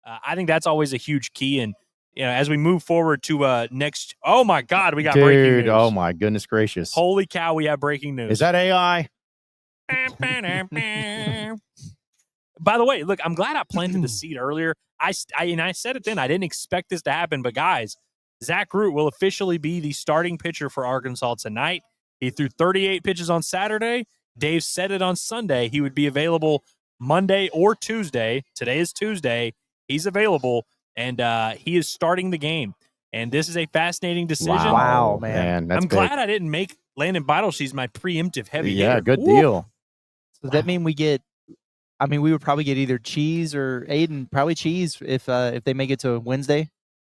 I think that's always a huge key. And as we move forward to next, oh my God, we got Dude, breaking news. Oh my goodness gracious! Holy cow, we have breaking news. Is that AI? By the way, look, I'm glad I planted the seed earlier. I said it then. I didn't expect this to happen, but guys, Zach Root will officially be the starting pitcher for Arkansas tonight. He threw 38 pitches on Saturday. Dave said it on Sunday. He would be available Monday or Tuesday. Today is Tuesday. He's available, and he is starting the game. And this is a fascinating decision. Wow, man. That's I'm glad I didn't make Landon Beidelshe's my preemptive heavy hitter. Yeah, good deal. So does that mean we get? I mean, we would probably get either Cheese or Aiden. Probably Cheese if they make it to Wednesday.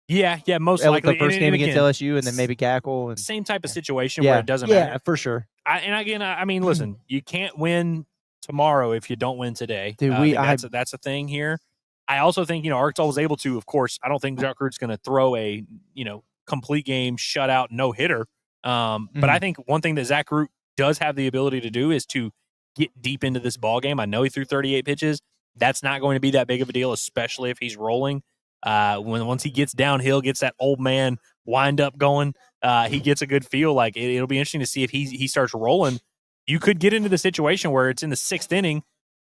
Yeah, most likely. The first game against LSU, and then maybe Gackle. And same type of situation where it doesn't matter. Yeah, for sure. I mean, listen, you can't win tomorrow if you don't win today. Dude, that's a thing here. I also think Arkansas was able to. Of course, I don't think Zach Root's going to throw a complete game shutout no hitter. But I think one thing that Zach Root does have the ability to do is to get deep into this ball game. I know he threw 38 pitches. That's not going to be that big of a deal, especially if he's rolling. Once he gets downhill, gets that old man wind up going, he gets a good feel. Like it'll be interesting to see if he starts rolling. You could get into the situation where it's in the 6th inning.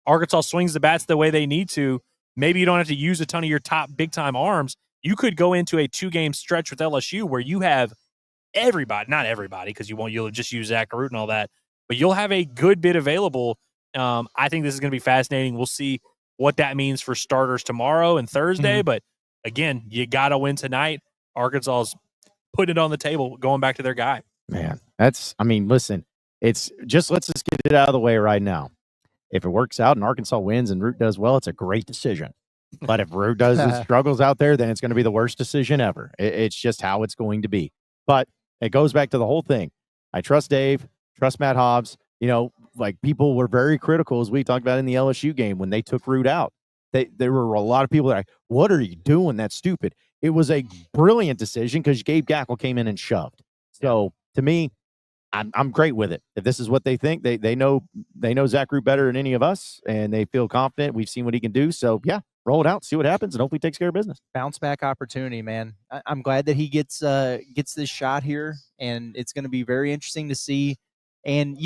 Arkansas swings the bats the way they need to. Maybe you don't have to use a ton of your top big time arms. You could go into a 2-game stretch with LSU where you have everybody, not everybody, because you'll just use Zach Root and all that, but you'll have a good bit available. I think this is going to be fascinating. We'll see what that means for starters tomorrow and Thursday. But again, you got to win tonight. Arkansas's putting it on the table, going back to their guy. Man, listen, it's just, let's just get it out of the way right now. If it works out and Arkansas wins and Root does well, it's a great decision. But if Root does his struggles out there, then it's going to be the worst decision ever. It's just how it's going to be. But it goes back to the whole thing. I trust Dave, trust Matt Hobbs. Like people were very critical, as we talked about in the LSU game when they took Root out. There were a lot of people that are like, what are you doing? That's stupid. It was a brilliant decision because Gabe Gackle came in and shoved. So to me, I'm great with it. If this is what they think, they know Zach Root better than any of us, and they feel confident. We've seen what he can do. So yeah, roll it out, see what happens, and hopefully he takes care of business. Bounce back opportunity, man. I'm glad that he gets this shot here, and it's going to be very interesting to see. And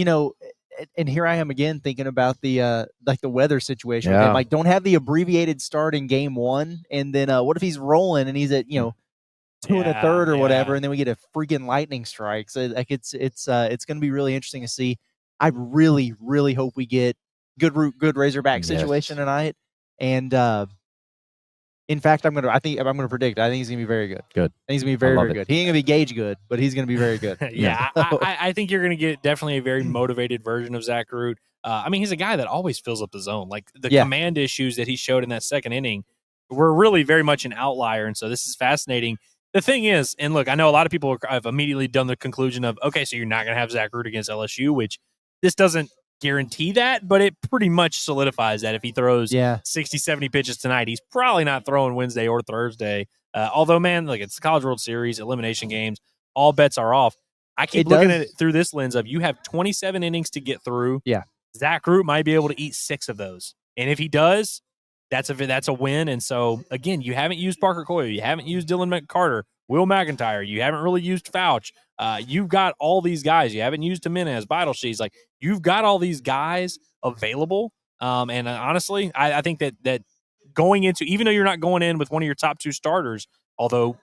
and here I am again thinking about the weather situation. Yeah. Like, don't have the abbreviated start in game 1, and then what if he's rolling and he's at 2 1/3 or whatever, and then we get a freaking lightning strike. So like it's going to be really interesting to see. I really, really hope we get good Razorback situation tonight. And in fact, I'm gonna predict. I think he's gonna be very good. Good. I think he's gonna be very, very good. He ain't gonna be Gage good, but he's gonna be very good. I think you're gonna get definitely a very motivated version of Zach Root. He's a guy that always fills up the zone. Like the command issues that he showed in that 2nd inning were really very much an outlier, and so this is fascinating. The thing is, and look, I know a lot of people have immediately done the conclusion of, okay, so you're not going to have Zach Root against LSU, which this doesn't guarantee that, but it pretty much solidifies that if he throws 60, 70 pitches tonight, he's probably not throwing Wednesday or Thursday. Although, man, like it's the College World Series, elimination games, all bets are off. I keep looking at it through this lens of you have 27 innings to get through. Yeah. Zach Root might be able to eat 6 of those. And if he does, that's a win. And so, again, you haven't used Parker Coyle. You haven't used Dylan McCarter, Will McIntyre. You haven't really used Fouch. You've got all these guys. You haven't used Jimenez, Beidelshe's. Like, you've got all these guys available. And honestly, I think that going into, even though you're not going in with one of your top 2 starters, although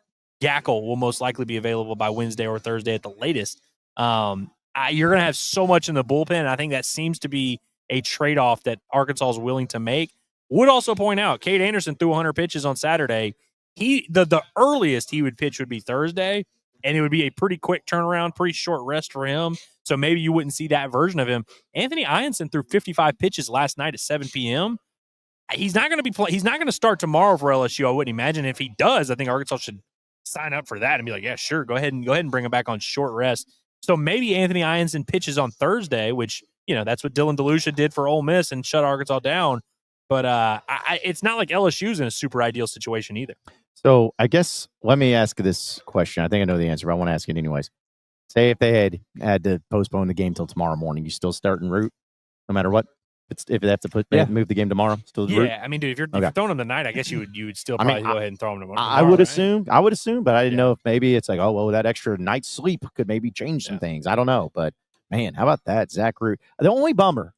Gackle will most likely be available by Wednesday or Thursday at the latest, you're going to have so much in the bullpen. I think that seems to be a trade-off that Arkansas is willing to make. Would also point out, Cade Anderson threw 100 pitches on Saturday. The earliest he would pitch would be Thursday, and it would be a pretty quick turnaround, pretty short rest for him. So maybe you wouldn't see that version of him. Anthony Ianson threw 55 pitches last night at 7 p.m. He's not going to he's not going to start tomorrow for LSU. I wouldn't imagine. If he does, I think Arkansas should sign up for that and be like, yeah, sure, go ahead and bring him back on short rest. So maybe Anthony Ianson pitches on Thursday, which that's what Dylan DeLucia did for Ole Miss and shut Arkansas down. But it's not like LSU's in a super ideal situation either. So I guess let me ask this question. I think I know the answer, but I want to ask it anyways. Say if they had to postpone the game till tomorrow morning, you still starting Root no matter what? If they have to move the game tomorrow, still Root? Yeah, I mean, dude, if you're throwing him tonight, I guess you would still I mean, probably go ahead and throw him tomorrow. I would right? assume, but I didn't know if maybe it's like, oh, well, that extra night's sleep could maybe change some things. I don't know, but man, how about that, Zach Root? The only bummer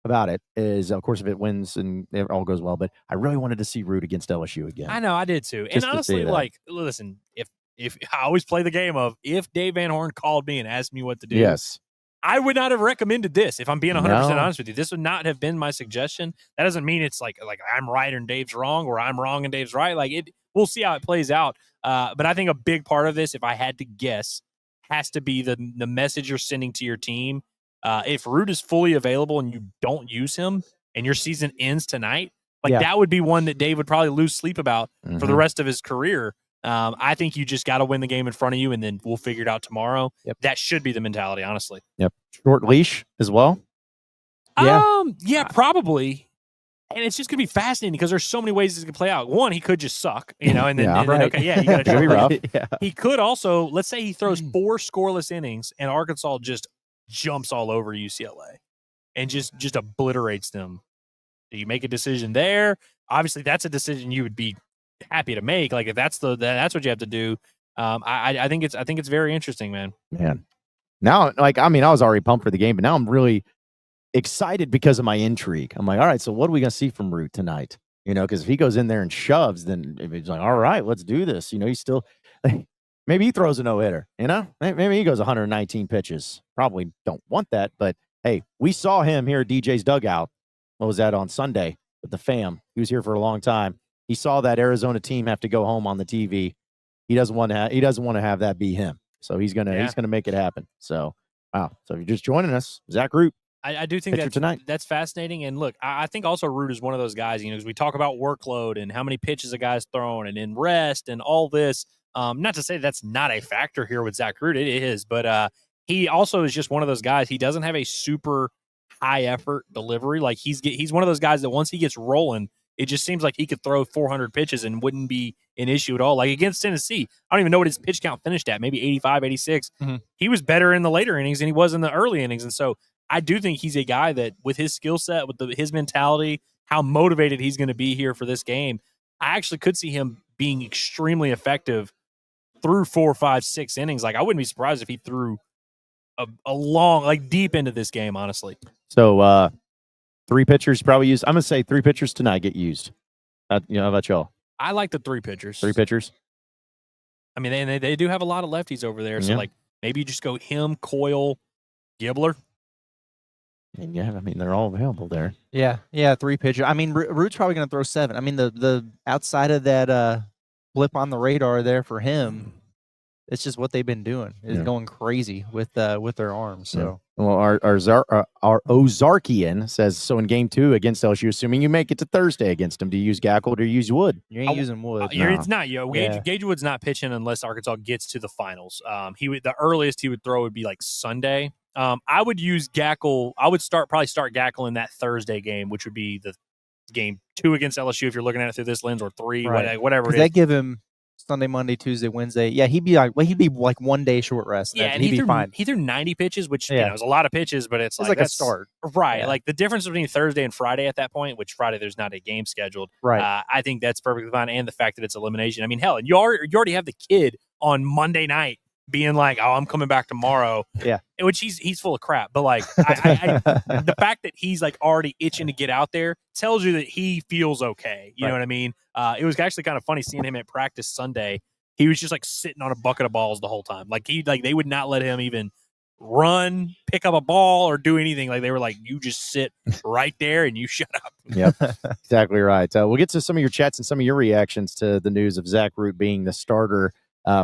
about it is, of course, if it wins and it all goes well, but I really wanted to see Root against LSU again. I know, I did too. Just and to see honestly, that. like, listen, if I always play the game of if Dave Van Horn called me and asked me what to do, yes, I would not have recommended this. If I'm being 100% No. honest with you, this would not have been my suggestion. That doesn't mean it's like I'm right and Dave's wrong, or I'm wrong and Dave's right. Like, we'll see how it plays out. But I think a big part of this, if I had to guess, has to be the message you're sending to your team. If Root is fully available and you don't use him and your season ends tonight, that would be one that Dave would probably lose sleep about for the rest of his career. I think you just got to win the game in front of you, and then we'll figure it out tomorrow. Yep. That should be the mentality, honestly. Yep. Short leash as well. Yeah, probably. And it's just gonna be fascinating because there's so many ways this could play out. One, he could just suck, and then, Yeah, and then right. okay, yeah, you got to Be rough. He could also, let's say he throws 4 scoreless innings, and Arkansas just jumps all over UCLA and just obliterates them. Do you make a decision there? Obviously, that's a decision you would be happy to make. Like, if that's what you have to do. I think it's very interesting, man. Now, like, I mean, I was already pumped for the game, but now I'm really excited because of my intrigue. I'm like, all right, so what are we gonna see from Root tonight? Because if he goes in there and shoves, then it's like, all right, let's do this. He's still maybe he throws a no-hitter. Maybe he goes 119 pitches. Probably don't want that, but hey, we saw him here at DJ's dugout. What was that on Sunday with the fam? He was here for a long time. He saw that Arizona team have to go home on the TV. He doesn't want to have that be him. So he's gonna make it happen. So wow. So if you're just joining us, Zach Root. I do think that's fascinating. And look, I think also Root is one of those guys, because we talk about workload and how many pitches a guy's thrown and in rest and all this. Not to say that's not a factor here with Zach Root. It is, but he also is just one of those guys. He doesn't have a super high effort delivery. Like, he's one of those guys that once he gets rolling, it just seems like he could throw 400 pitches and wouldn't be an issue at all. Like against Tennessee, I don't even know what his pitch count finished at, maybe 85, 86. Mm-hmm. He was better in the later innings than he was in the early innings. And so I do think he's a guy that with his skill set, with his mentality, how motivated he's going to be here for this game, I actually could see him being extremely effective through 4, 5, 6 innings. Like, I wouldn't be surprised if he threw a long, like deep into this game, honestly. So 3 pitchers probably used. I'm going to say 3 pitchers tonight get used. How about y'all? I like the 3 pitchers. 3 pitchers? I mean, they do have a lot of lefties over there. So, like, maybe you just go him, Coyle, Gibbler. And I mean, they're all available there. Yeah, 3 pitchers. I mean, Root's probably going to throw 7. I mean, the outside of that blip on the radar there for him, it's just what they've been doing. Is going crazy with their arms. So, well, our Ozarkian says, so in game 2 against LSU, assuming you make it to Thursday against them, do you use Gackle or do you use Wood? You ain't using Wood. It's not. Gage Wood's not pitching unless Arkansas gets to the finals. The earliest he would throw would be like Sunday. I would use Gackle. I would probably start Gackle in that Thursday game, which would be the game 2 against LSU if you're looking at it through this lens, or 3, whatever it is. They give him Sunday, Monday, Tuesday, Wednesday. Yeah, he'd be like 1 day short rest. Yeah, and he'd be fine. He threw 90 pitches, which is a lot of pitches, but it's like a start, right? Yeah. Like the difference between Thursday and Friday at that point, which Friday there's not a game scheduled. Right. I think that's perfectly fine, and the fact that it's elimination. I mean, hell, you already have the kid on Monday night being like, "Oh, I'm coming back tomorrow." Yeah, which he's full of crap. But like, the fact that he's like already itching to get out there tells you that he feels okay. You know what I mean? It was actually kind of funny seeing him at practice Sunday. He was just like sitting on a bucket of balls the whole time. Like they would not let him even run, pick up a ball, or do anything. Like they were like, "You just sit right there and you shut up." Yep, exactly right. We'll get to some of your chats and some of your reactions to the news of Zach Root being the starter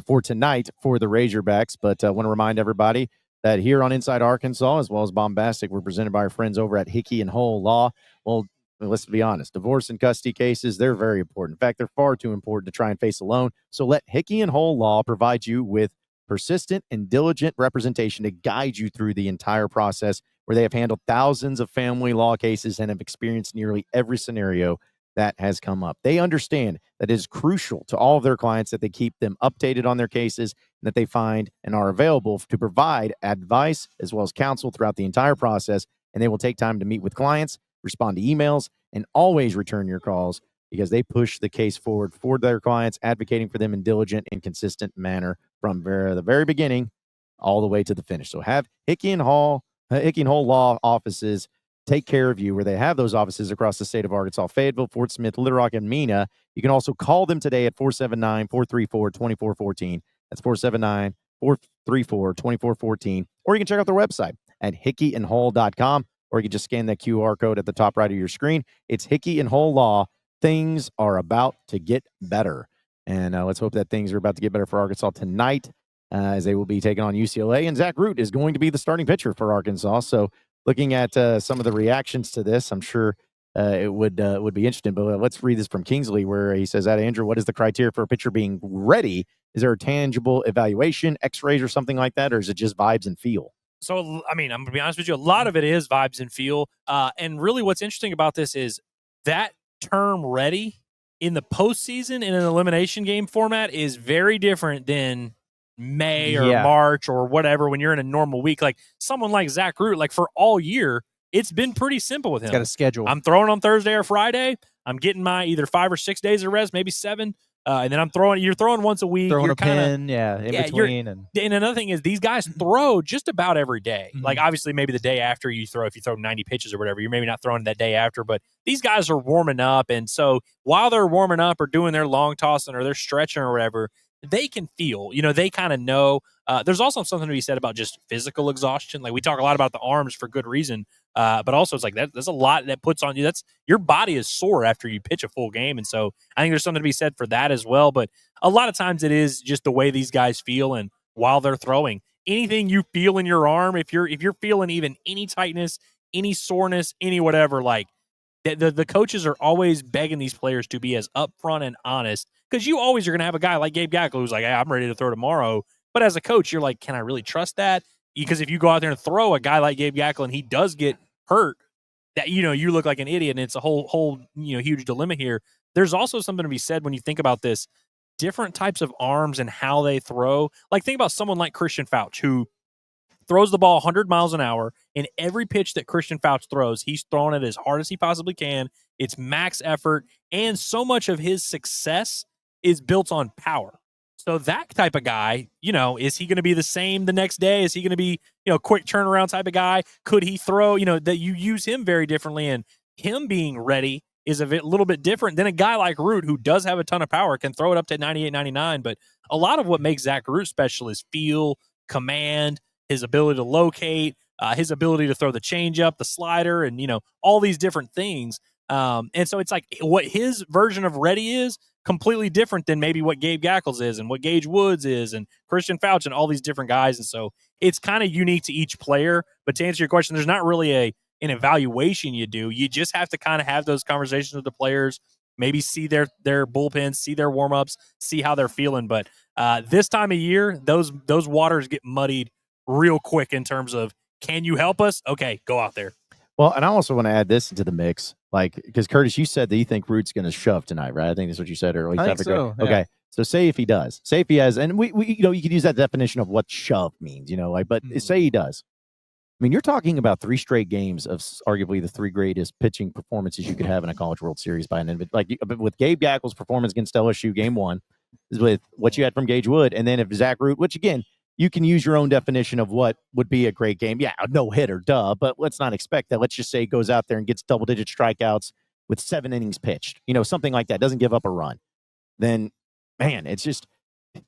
for tonight for the Razorbacks. But I want to remind everybody that here on Inside Arkansas, as well as Bombastic, we're presented by our friends over at Hickey and Hole Law. Well, let's be honest, divorce and custody cases, they're very important. In fact, they're far too important to try and face alone. So let Hickey and Hole Law provide you with persistent and diligent representation to guide you through the entire process, where they have handled thousands of family law cases and have experienced nearly every scenario that has come up. They understand that it is crucial to all of their clients that they keep them updated on their cases and that they find and are available to provide advice as well as counsel throughout the entire process. and they will take time to meet with clients, respond to emails, and always return your calls because they push the case forward for their clients, advocating for them in diligent and consistent manner from the very beginning all the way to the finish. So have Hickey and Hole Law offices take care of you, where they have those offices across the state of Arkansas, Fayetteville, Fort Smith, Little Rock, and Mena. You can also call them today at 479-434-2414. That's 479-434-2414. Or you can check out their website at hickeyandhole.com, or you can just scan that QR code at the top right of your screen. It's Hickey and Hole Law. Things are about to get better. And let's hope that things are about to get better for Arkansas tonight, as they will be taking on UCLA. And Zach Root is going to be the starting pitcher for Arkansas. So looking at some of the reactions to this, I'm sure it would be interesting. But let's read this from Kingsley, where he says, Andrew, what is the criteria for a pitcher being ready? Is there a tangible evaluation, x-rays or something like that, or is it just vibes and feel? So, I mean, I'm going to be honest with you, a lot of it is vibes and feel. And really what's interesting about this is that term ready in the postseason in an elimination game format is very different than May or March or whatever when you're in a normal week. Like someone like Zach Root, like for all year, it's been pretty simple with him. He's got a schedule. I'm throwing on Thursday or Friday. I'm getting my either 5 or 6 days of rest, maybe 7. And then you're throwing once a week. Throwing you're a pin, in between. And another thing is these guys throw just about every day. Like obviously maybe the day after if you throw 90 pitches or whatever, you're maybe not throwing that day after, but these guys are warming up. And so while they're warming up or doing their long tossing or they're stretching or whatever, they can feel, they kind of know. There's also something to be said about just physical exhaustion. Like we talk a lot about the arms for good reason. But also it's like there's a lot that puts on you. Your body is sore after you pitch a full game. And so I think there's something to be said for that as well. But a lot of times it is just the way these guys feel. And while they're throwing, anything you feel in your arm, if you're feeling even any tightness, any soreness, any whatever, like the coaches are always begging these players to be as upfront and honest, because you always are going to have a guy like Gabe Gackle who's like, hey, I'm ready to throw tomorrow. But as a coach, you're like, can I really trust that? Because if you go out there and throw a guy like Gabe Gackle and he does get hurt, that you look like an idiot, and it's a whole huge dilemma here. There's also something to be said when you think about this, different types of arms and how they throw. Like think about someone like Christian Fouch, who throws the ball 100 miles an hour, and every pitch that Christian Fouch throws, he's throwing it as hard as he possibly can. It's max effort, and so much of his success is built on power. So that type of guy, is he going to be the same the next day? Is he going to be, quick turnaround type of guy? Could he throw, that you use him very differently, and him being ready is a little bit different than a guy like Root, who does have a ton of power, can throw it up to 98, 99. But a lot of what makes Zach Root special is feel, command, his ability to locate, his ability to throw the changeup, the slider, and, all these different things. And so it's like what his version of ready is completely different than maybe what Gabe Gackles is and what Gage Woods is and Christian Fouch and all these different guys. And so it's kind of unique to each player. But to answer your question, there's not really an evaluation you do. You just have to kind of have those conversations with the players, maybe see their bullpens, see their warm-ups, see how they're feeling. But this time of year, those waters get muddied real quick in terms of, can you help us? Okay, go out there. Well, and I also want to add this into the mix, because Curtis, you said that you think Root's going to shove tonight, right? I think that's what you said earlier. I think so. Yeah. Okay, so say if he does, say if he has, and we you could use that definition of what shove means, but say he does. I mean, you're talking about 3 straight games of arguably the 3 greatest pitching performances you could have in a College World Series by an individual. Like with Gabe Gackle's performance against LSU game 1, with what you had from Gage Wood, and then if Zach Root, which again, you can use your own definition of what would be a great game. Yeah, no hitter, duh. But let's not expect that. Let's just say he goes out there and gets double-digit strikeouts with 7 innings pitched. Something like that. Doesn't give up a run. Then, man, it's just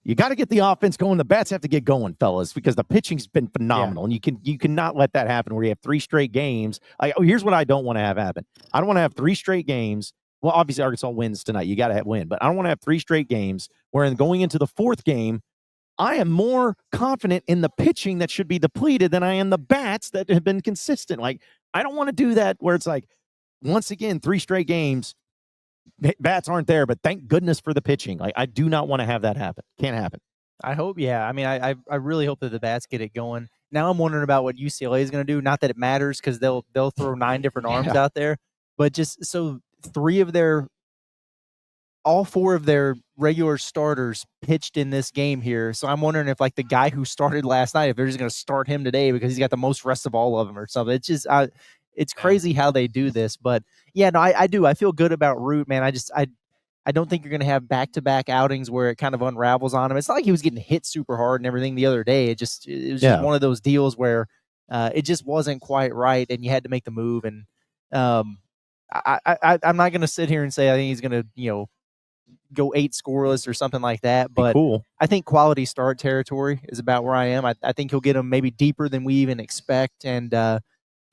you got to get the offense going. The bats have to get going, fellas, because the pitching's been phenomenal, and you cannot let that happen where you have 3 straight games. Here's what I don't want to have happen. I don't want to have 3 straight games. Well, obviously Arkansas wins tonight. You got to win, but I don't want to have 3 straight games where going into the 4th game, I am more confident in the pitching that should be depleted than I am the bats that have been consistent. Like, I don't want to do that where it's like, once again, 3 straight games, bats aren't there, but thank goodness for the pitching. Like, I do not want to have that happen. Can't happen. I hope, yeah. I mean, I really hope that the bats get it going. Now I'm wondering about what UCLA is going to do. Not that it matters, because they'll throw 9 different arms out there, but just so 3 of their all 4 of their regular starters pitched in this game here. So I'm wondering if like the guy who started last night, if they're just going to start him today because he's got the most rest of all of them or something. It's just, it's crazy how they do this. But yeah, no, I do. I feel good about Root, man. I don't think you're going to have back-to-back outings where it kind of unravels on him. It's not like he was getting hit super hard and everything the other day. It was just one of those deals where it just wasn't quite right, and you had to make the move. And I'm not going to sit here and say I think he's going to, go 8 scoreless or something like that. But cool. I think quality start territory is about where I am. I think he'll get him maybe deeper than we even expect, and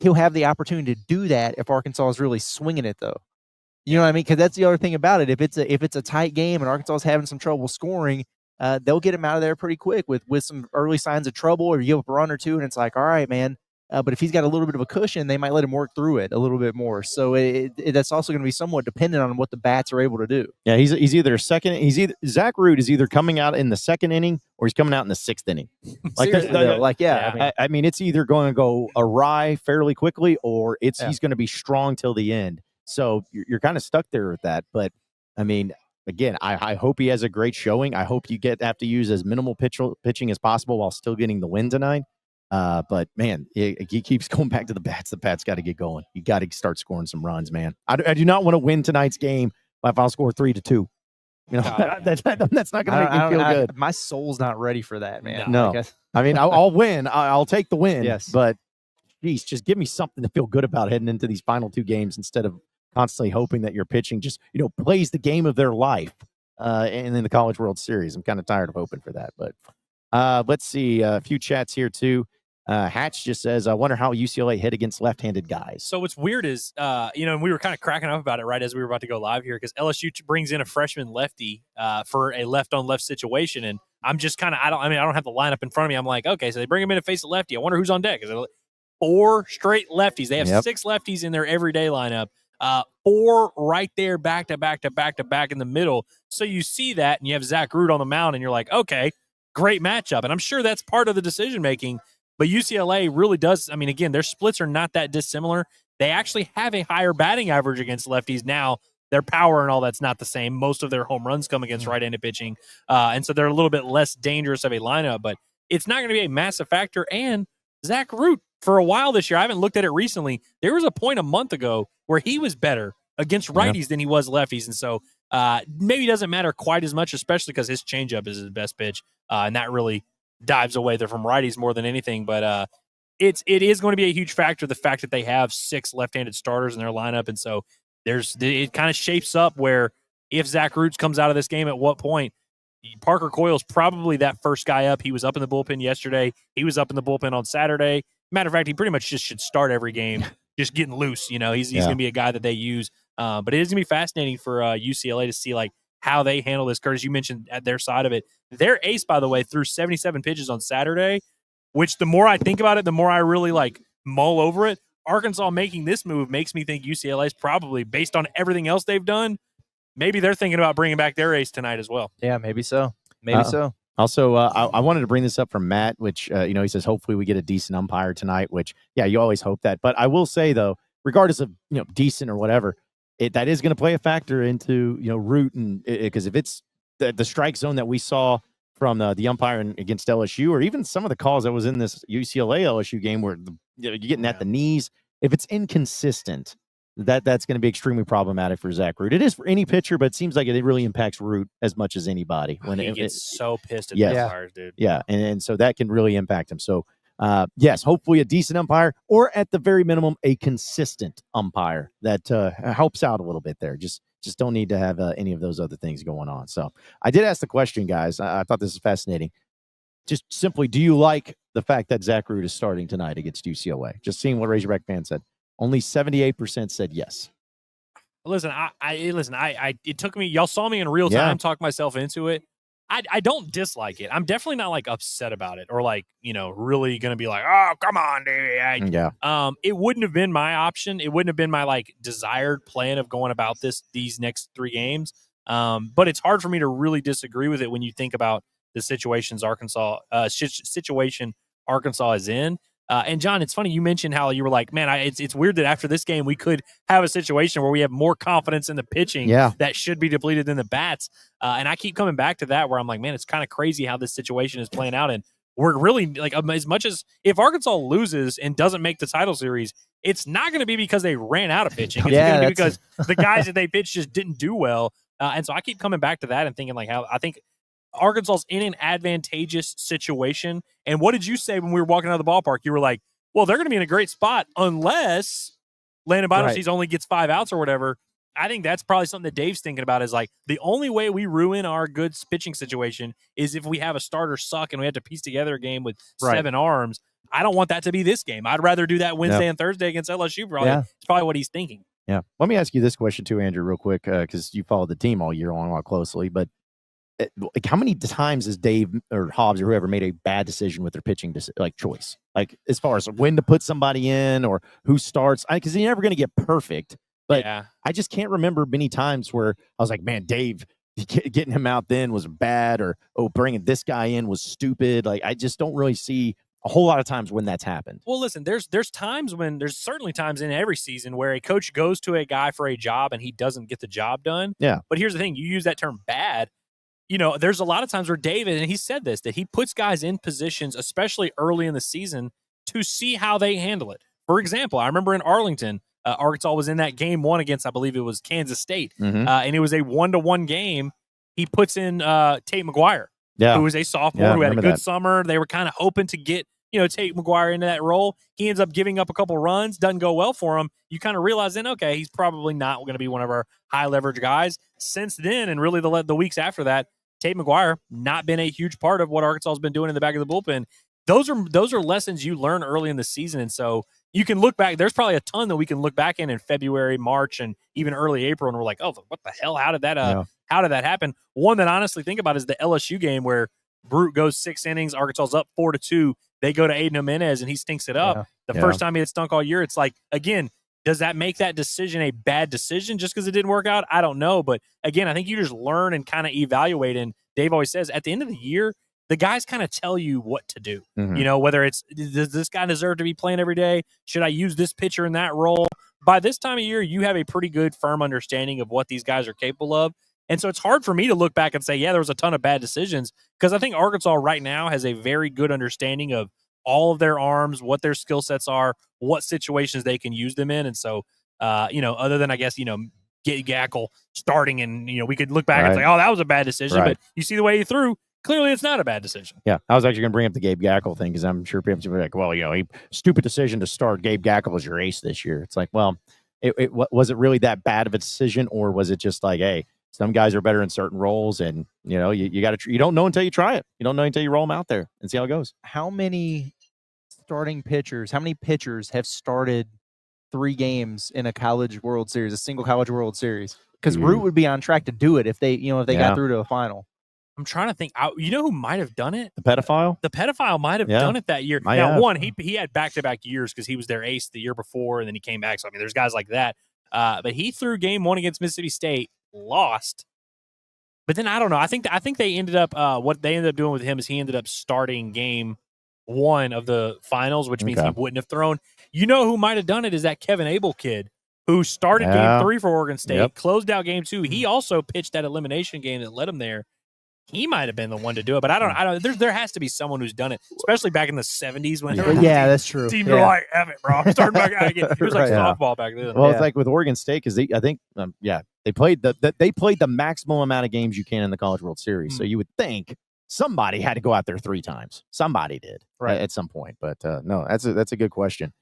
he'll have the opportunity to do that if Arkansas is really swinging it, though. You know what I mean? Because that's the other thing about it. If it's a tight game and Arkansas is having some trouble scoring, they'll get him out of there pretty quick with some early signs of trouble, or you give up a run or two, and it's like, all right, man. But if he's got a little bit of a cushion, they might let him work through it a little bit more. So that's also going to be somewhat dependent on what the bats are able to do. Yeah, he's either Zach Root is either coming out in the 2nd inning or he's coming out in the 6th inning. Like, I mean, it's either going to go awry fairly quickly or he's going to be strong till the end. So you're kind of stuck there with that. But I mean, again, I hope he has a great showing. I hope you have to use as minimal pitching as possible while still getting the win tonight. But man, he keeps going back to the bats. The bats got to get going. You got to start scoring some runs, man. I do not want to win tonight's game by final score 3-2. You know, that's not going to make me feel good. My soul's not ready for that, man. No, I mean, I'll win. I'll take the win. Yes, but geez, just give me something to feel good about heading into these final 2 games instead of constantly hoping that your pitching just plays the game of their life. And in the College World Series, I'm kind of tired of hoping for that. But let's see a few chats here too. Hatch just says, I wonder how UCLA hit against left-handed guys. So what's weird is, and we were kind of cracking up about it right as we were about to go live here because LSU brings in a freshman lefty for a left-on-left situation, and I'm just kind of, I don't have the lineup in front of me. I'm like, okay, so they bring him in to face a lefty. I wonder who's on deck. Is it 4 straight lefties? They have 6 lefties in their everyday lineup. 4 right there, back to back to back to back in the middle. So you see that, and you have Zach Root on the mound, and you're like, okay, great matchup. And I'm sure that's part of the decision making. But UCLA really does. I mean, again, their splits are not that dissimilar. They actually have a higher batting average against lefties now. Their power and all that's not the same. Most of their home runs come against right-handed pitching. And so they're a little bit less dangerous of a lineup. But it's not going to be a massive factor. And Zach Root, for a while this year, I haven't looked at it recently. There was a point a month ago where he was better against righties than he was lefties. And so maybe it doesn't matter quite as much, especially because his changeup is his best pitch. And that really dives away there from righties more than anything. But it is going to be a huge factor, the fact that they have 6 left-handed starters in their lineup. And so it kind of shapes up where if Zach Roots comes out of this game, at what point Parker Coyle's probably that first guy up. He was up in the bullpen yesterday. He was up in the bullpen on Saturday. Matter of fact, he pretty much just should start every game, just getting loose. He's going to be a guy that they use. But it is going to be fascinating for UCLA to see how they handle this. Curtis, you mentioned at their side of it. Their ace, by the way, threw 77 pitches on Saturday, which the more I think about it, the more I really mull over it. Arkansas making this move makes me think UCLA is probably, based on everything else they've done, maybe they're thinking about bringing back their ace tonight as well. Yeah, maybe so. Maybe so. Also, I wanted to bring this up from Matt, which, he says, hopefully we get a decent umpire tonight, which, yeah, you always hope that. But I will say, though, regardless of, decent or whatever, that is going to play a factor into, Root. And because if it's the strike zone that we saw from the umpire against LSU, or even some of the calls that was in this UCLA LSU game where you're getting at the knees, if it's inconsistent, that's going to be extremely problematic for Zach Root. It is for any pitcher, but it seems like it really impacts Root as much as anybody. When he gets so pissed at the umpires, dude. Yeah, and so that can really impact him. So, yes, hopefully a decent umpire, or at the very minimum, a consistent umpire that helps out a little bit there. Just don't need to have any of those other things going on. So I did ask the question, guys. I thought this was fascinating. Just simply, do you like the fact that Zach Root is starting tonight against UCLA? Just seeing what Razorback fans said. Only 78% said yes. Listen, it took me. Y'all saw me in real time talk myself into it. I don't dislike it. I'm definitely not upset about it or really gonna be like, oh, come on, dude. It wouldn't have been my option. It wouldn't have been my desired plan of going about these next 3 games. But it's hard for me to really disagree with it when you think about the situation Arkansas is in. And John, it's funny you mentioned how you were like, man, it's weird that after this game we could have a situation where we have more confidence in the pitching that should be depleted than the bats. And I keep coming back to that where I'm like, man, it's kind of crazy how this situation is playing out. And we're really like, as much as if Arkansas loses and doesn't make the title series, it's not going to be because they ran out of pitching. It's going to be because the guys that they pitched just didn't do well. And so I keep coming back to that and thinking like how I think Arkansas's in an advantageous situation. And what did you say when we were walking out of the ballpark? You were like, well, they're going to be in a great spot unless Landon Bottomsees only gets 5 outs or whatever. I think that's probably something that Dave's thinking about is like the only way we ruin our good pitching situation is if we have a starter suck and we have to piece together a game with 7 arms. I don't want that to be this game. I'd rather do that Wednesday and Thursday against LSU. Probably. It's probably what he's thinking. Yeah. Let me ask you this question too, Andrew, real quick, because you followed the team all year long a lot closely. But like, how many times has Dave or Hobbs or whoever made a bad decision with their pitching choice? Like as far as when to put somebody in or who starts, because you're never going to get perfect. But I just can't remember many times where I was like, man, Dave, getting him out then was bad, or bringing this guy in was stupid. Like I just don't really see a whole lot of times when that's happened. Well, listen, there's certainly times in every season where a coach goes to a guy for a job and he doesn't get the job done. Yeah. But here's the thing: you use that term bad. You know, there's a lot of times where David, and he said this, that he puts guys in positions, especially early in the season, to see how they handle it. For example, I remember in Arlington, Arkansas was in that game 1 against, I believe it was Kansas State, and it was a 1-1 game. He puts in Tate McGuire, who was a sophomore who had a good summer. They were kind of hoping to get Tate McGuire into that role. He ends up giving up a couple runs, doesn't go well for him. You kind of realize then, okay, he's probably not going to be one of our high leverage guys. Since then, and really the weeks after that, Tate McGuire not been a huge part of what Arkansas has been doing in the back of the bullpen. Those are lessons you learn early in the season, and so you can look back. There's probably a ton that we can look back in February, March, and even early April, and we're like, oh, what the hell? How did that happen? One that I honestly think about is the LSU game where Brute goes 6 innings, Arkansas's up 4-2. They go to Aiden Jimenez and he stinks it up. First time he had stunk all year. It's like, again, does that make that decision a bad decision just because it didn't work out? I don't know. But again, I think you just learn and kind of evaluate. And Dave always says at the end of the year, the guys kind of tell you what to do. Mm-hmm. You know, whether it's, does this guy deserve to be playing every day? Should I use this pitcher in that role? By this time of year, you have a pretty good, firm understanding of what these guys are capable of. And so it's hard for me to look back and say, yeah, there was a ton of bad decisions, because I think Arkansas right now has a very good understanding of all of their arms, what their skill sets are, what situations they can use them in. And so, other than, I guess, get Gackle starting and, we could look back and say, oh, that was a bad decision. But you see the way he threw, clearly it's not a bad decision. Yeah, I was actually going to bring up the Gabe Gackle thing because I'm sure people will be like, well, stupid decision to start Gabe Gackle as your ace this year. It's like, well, was it really that bad of a decision, or was it just like, hey, some guys are better in certain roles, and you got to. You don't know until you try it. You don't know until you roll them out there and see how it goes. How many pitchers have started 3 games in a college World Series, a single college World Series? Because Root would be on track to do it if they got through to a final. I'm trying to think. Who might have done it? The pedophile? The pedophile might have done it that year. He had back-to-back years because he was their ace the year before, and then he came back. So, there's guys like that. But he threw game 1 against Mississippi State, lost. But then I don't know. I think they ended up what they ended up doing with him is he ended up starting game 1 of the finals, which means he wouldn't have thrown. Who might have done it is that Kevin Abel kid who started game 3 for Oregon State, closed out game 2. He also pitched that elimination game that led him there. He might have been the one to do it, but I don't. There has to be someone who's done it, especially back in the 70s when. That's true. Teams were like, "F it, bro, I'm starting back out again." It was like softball back then. Well, it's like with Oregon State because I think they played the maximum amount of games you can in the College World Series. So you would think somebody had to go out there 3 times. Somebody did at some point, but no, that's a good question.